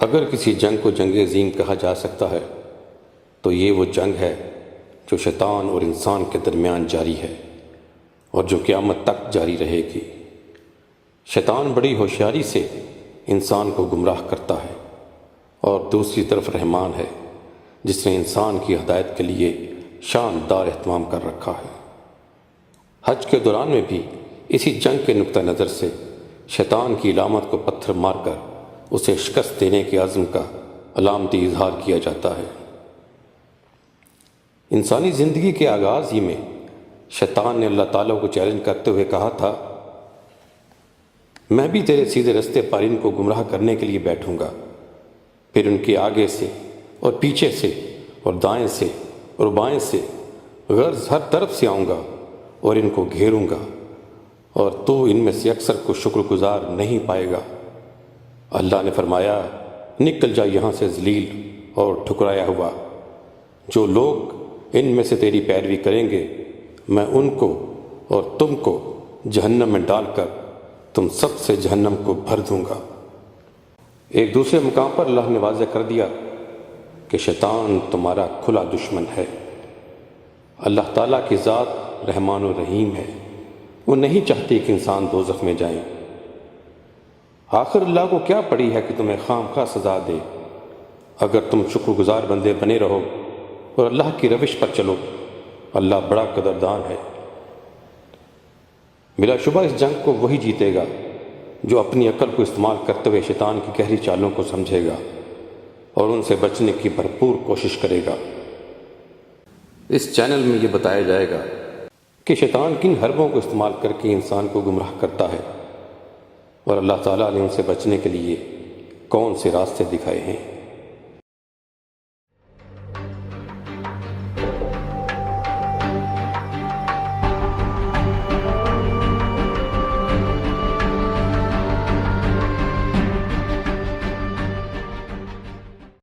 اگر کسی جنگ کو جنگ عظیم کہا جا سکتا ہے تو یہ وہ جنگ ہے جو شیطان اور انسان کے درمیان جاری ہے اور جو قیامت تک جاری رہے گی۔ شیطان بڑی ہوشیاری سے انسان کو گمراہ کرتا ہے اور دوسری طرف رحمان ہے جس نے انسان کی ہدایت کے لیے شاندار اہتمام کر رکھا ہے۔ حج کے دوران میں بھی اسی جنگ کے نقطہ نظر سے شیطان کی علامت کو پتھر مار کر اسے شکست دینے کے عزم کا علامتی اظہار کیا جاتا ہے۔ انسانی زندگی کے آغاز ہی میں شیطان نے اللہ تعالیٰ کو چیلنج کرتے ہوئے کہا تھا، میں بھی تیرے سیدھے رستے پر ان کو گمراہ کرنے کے لیے بیٹھوں گا، پھر ان کے آگے سے اور پیچھے سے اور دائیں سے اور بائیں سے غرض ہر طرف سے آؤں گا اور ان کو گھیروں گا، اور تو ان میں سے اکثر کو شکر گزار نہیں پائے گا۔ اللہ نے فرمایا، نکل جا یہاں سے ذلیل اور ٹھکرایا ہوا۔ جو لوگ ان میں سے تیری پیروی کریں گے میں ان کو اور تم کو جہنم میں ڈال کر تم سب سے جہنم کو بھر دوں گا۔ ایک دوسرے مقام پر اللہ نے واضح کر دیا کہ شیطان تمہارا کھلا دشمن ہے۔ اللہ تعالیٰ کی ذات رحمان و رحیم ہے، وہ نہیں چاہتی کہ انسان دوزخ میں جائیں۔ آخر اللہ کو کیا پڑی ہے کہ تمہیں خام خواہ سزا دے؟ اگر تم شکر گزار بندے بنے رہو اور اللہ کی روش پر چلو، اللہ بڑا قدردان ہے۔ بلا شبہ اس جنگ کو وہی جیتے گا جو اپنی عقل کو استعمال کرتے ہوئے شیطان کی گہری چالوں کو سمجھے گا اور ان سے بچنے کی بھرپور کوشش کرے گا۔ اس چینل میں یہ بتایا جائے گا کہ شیطان کن حربوں کو استعمال کر کے انسان کو گمراہ کرتا ہے اور اللہ تعالیٰ نے ان سے بچنے کے لیے کون سے راستے دکھائے ہیں۔